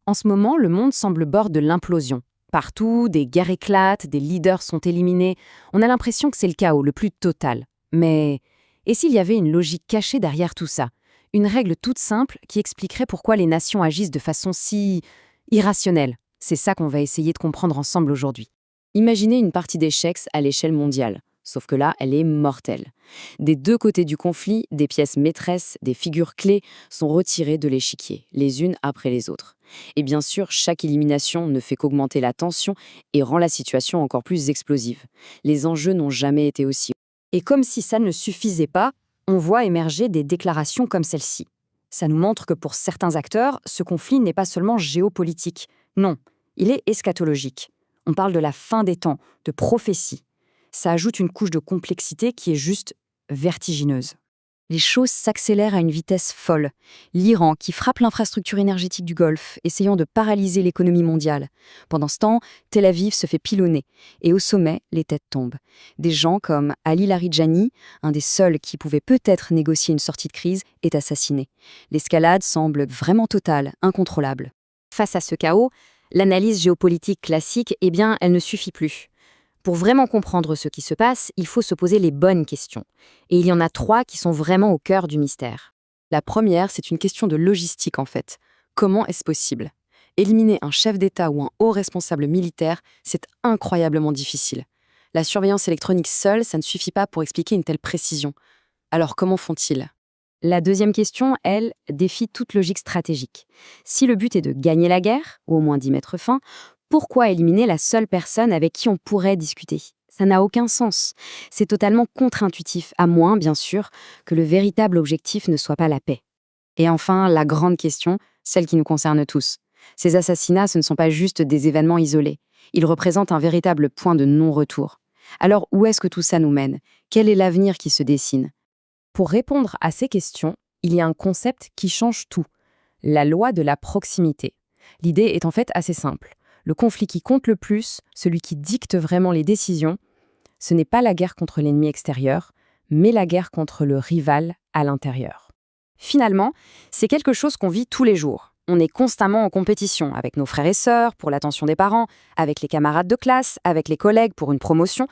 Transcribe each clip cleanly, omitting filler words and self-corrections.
En ce moment, le monde semble au bord de l'implosion. Partout, des guerres éclatent, des leaders sont éliminés. On a l'impression que c'est le chaos le plus total. Mais et s'il y avait une logique cachée derrière tout ça? Une règle toute simple qui expliquerait pourquoi les nations agissent de façon si irrationnelle. C'est ça qu'on va essayer de comprendre ensemble aujourd'hui. Imaginez une partie d'échecs à l'échelle mondiale. Sauf que là, elle est mortelle. Des deux côtés du conflit, des pièces maîtresses, des figures clés sont retirées de l'échiquier, les unes après les autres. Et bien sûr, chaque élimination ne fait qu'augmenter la tension et rend la situation encore plus explosive. Les enjeux n'ont jamais été aussi hauts. Et comme si ça ne suffisait pas, on voit émerger des déclarations comme celle-ci. Ça nous montre que pour certains acteurs, ce conflit n'est pas seulement géopolitique. Non, il est eschatologique. On parle de la fin des temps, de prophétie. Ça ajoute une couche de complexité qui est juste vertigineuse. Les choses s'accélèrent à une vitesse folle. L'Iran qui frappe l'infrastructure énergétique du Golfe, essayant de paralyser l'économie mondiale. Pendant ce temps, Tel Aviv se fait pilonner. Et au sommet, les têtes tombent. Des gens comme Ali Larijani, un des seuls qui pouvait peut-être négocier une sortie de crise, est assassiné. L'escalade semble vraiment totale, incontrôlable. Face à ce chaos, l'analyse géopolitique classique, elle ne suffit plus. Pour vraiment comprendre ce qui se passe, il faut se poser les bonnes questions. Et il y en a 3 qui sont vraiment au cœur du mystère. La première, c'est une question de logistique en fait. Comment est-ce possible? Éliminer un chef d'État ou un haut responsable militaire, c'est incroyablement difficile. La surveillance électronique seule, ça ne suffit pas pour expliquer une telle précision. Alors comment font-ils? La deuxième question, elle, défie toute logique stratégique. Si le but est de gagner la guerre, ou au moins d'y mettre fin, pourquoi éliminer la seule personne avec qui on pourrait discuter? Ça n'a aucun sens. C'est totalement contre-intuitif, à moins, bien sûr, que le véritable objectif ne soit pas la paix. Et enfin, la grande question, celle qui nous concerne tous. Ces assassinats, ce ne sont pas juste des événements isolés. Ils représentent un véritable point de non-retour. Alors, où est-ce que tout ça nous mène? Quel est l'avenir qui se dessine? Pour répondre à ces questions, il y a un concept qui change tout. La loi de la proximité. L'idée est en fait assez simple. Le conflit qui compte le plus, celui qui dicte vraiment les décisions, ce n'est pas la guerre contre l'ennemi extérieur, mais la guerre contre le rival à l'intérieur. Finalement, c'est quelque chose qu'on vit tous les jours. On est constamment en compétition avec nos frères et sœurs pour l'attention des parents, avec les camarades de classe, avec les collègues pour une promotion.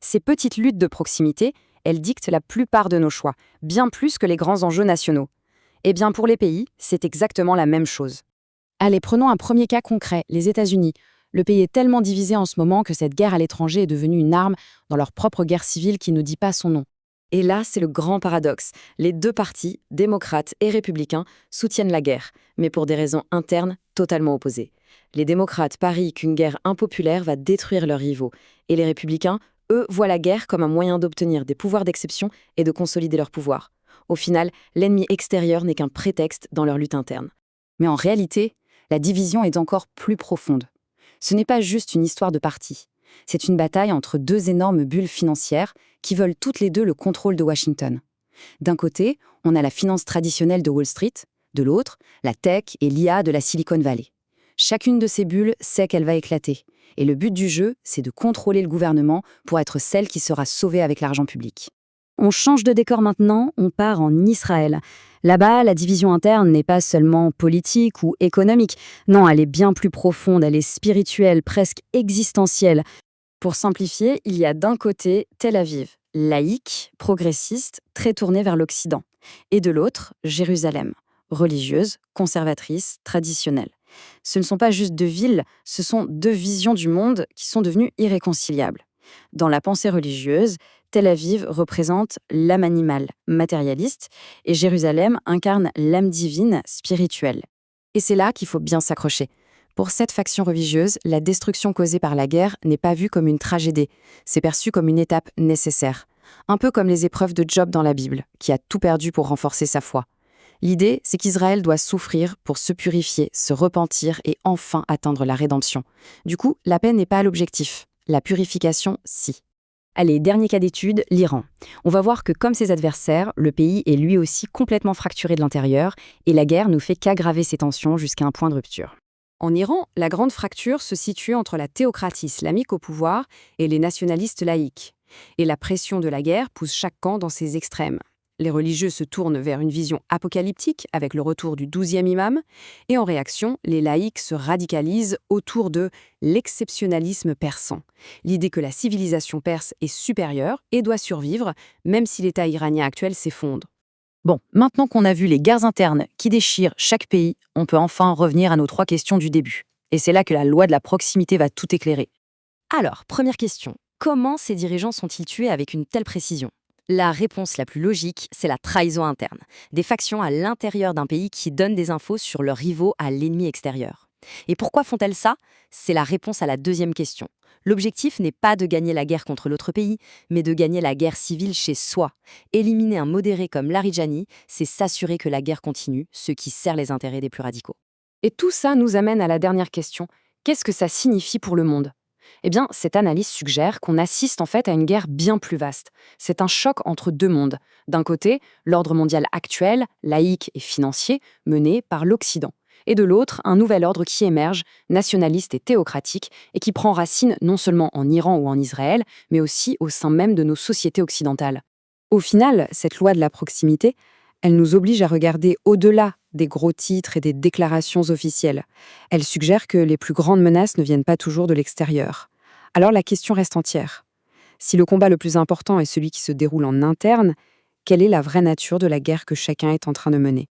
Ces petites luttes de proximité, elles dictent la plupart de nos choix, bien plus que les grands enjeux nationaux. Eh bien, pour les pays, c'est exactement la même chose. Allez, prenons un premier cas concret, les États-Unis. Le pays est tellement divisé en ce moment que cette guerre à l'étranger est devenue une arme dans leur propre guerre civile qui ne dit pas son nom. Et là, c'est le grand paradoxe. Les deux partis, démocrates et républicains, soutiennent la guerre, mais pour des raisons internes totalement opposées. Les démocrates parient qu'une guerre impopulaire va détruire leurs rivaux, et les républicains, eux, voient la guerre comme un moyen d'obtenir des pouvoirs d'exception et de consolider leur pouvoir. Au final, l'ennemi extérieur n'est qu'un prétexte dans leur lutte interne. Mais en réalité, la division est encore plus profonde. Ce n'est pas juste une histoire de parti. C'est une bataille entre 2 énormes bulles financières qui veulent toutes les deux le contrôle de Washington. D'un côté, on a la finance traditionnelle de Wall Street, de l'autre, la tech et l'IA de la Silicon Valley. Chacune de ces bulles sait qu'elle va éclater. Et le but du jeu, c'est de contrôler le gouvernement pour être celle qui sera sauvée avec l'argent public. On change de décor maintenant, on part en Israël. Là-bas, la division interne n'est pas seulement politique ou économique. Non, elle est bien plus profonde, elle est spirituelle, presque existentielle. Pour simplifier, il y a d'un côté Tel Aviv, laïque, progressiste, très tournée vers l'Occident. Et de l'autre, Jérusalem, religieuse, conservatrice, traditionnelle. Ce ne sont pas juste 2 villes, ce sont 2 visions du monde qui sont devenues irréconciliables. Dans la pensée religieuse, Tel Aviv représente l'âme animale, matérialiste, et Jérusalem incarne l'âme divine, spirituelle. Et c'est là qu'il faut bien s'accrocher. Pour cette faction religieuse, la destruction causée par la guerre n'est pas vue comme une tragédie, c'est perçu comme une étape nécessaire. Un peu comme les épreuves de Job dans la Bible, qui a tout perdu pour renforcer sa foi. L'idée, c'est qu'Israël doit souffrir pour se purifier, se repentir et enfin atteindre la rédemption. Du coup, la paix n'est pas l'objectif, la purification, si. Allez, dernier cas d'étude, l'Iran. On va voir que comme ses adversaires, le pays est lui aussi complètement fracturé de l'intérieur et la guerre ne fait qu'aggraver ces tensions jusqu'à un point de rupture. En Iran, la grande fracture se situe entre la théocratie islamique au pouvoir et les nationalistes laïcs. Et la pression de la guerre pousse chaque camp dans ses extrêmes. Les religieux se tournent vers une vision apocalyptique avec le retour du 12e imam, et en réaction, les laïcs se radicalisent autour de l'exceptionnalisme persan, l'idée que la civilisation perse est supérieure et doit survivre, même si l'État iranien actuel s'effondre. Bon, maintenant qu'on a vu les guerres internes qui déchirent chaque pays, on peut enfin revenir à nos 3 questions du début. Et c'est là que la loi de la proximité va tout éclairer. Alors, première question. Comment ces dirigeants sont-ils tués avec une telle précision? La réponse la plus logique, c'est la trahison interne. Des factions à l'intérieur d'un pays qui donnent des infos sur leurs rivaux à l'ennemi extérieur. Et pourquoi font-elles ça? C'est la réponse à la deuxième question. L'objectif n'est pas de gagner la guerre contre l'autre pays, mais de gagner la guerre civile chez soi. Éliminer un modéré comme Larijani, c'est s'assurer que la guerre continue, ce qui sert les intérêts des plus radicaux. Et tout ça nous amène à la dernière question. Qu'est-ce que ça signifie pour le monde? Eh bien, cette analyse suggère qu'on assiste en fait à une guerre bien plus vaste. C'est un choc entre deux mondes. D'un côté, l'ordre mondial actuel, laïque et financier, mené par l'Occident. Et de l'autre, un nouvel ordre qui émerge, nationaliste et théocratique, et qui prend racine non seulement en Iran ou en Israël, mais aussi au sein même de nos sociétés occidentales. Au final, cette loi de la proximité, elle nous oblige à regarder au-delà des gros titres et des déclarations officielles. Elle suggère que les plus grandes menaces ne viennent pas toujours de l'extérieur. Alors la question reste entière. Si le combat le plus important est celui qui se déroule en interne, quelle est la vraie nature de la guerre que chacun est en train de mener?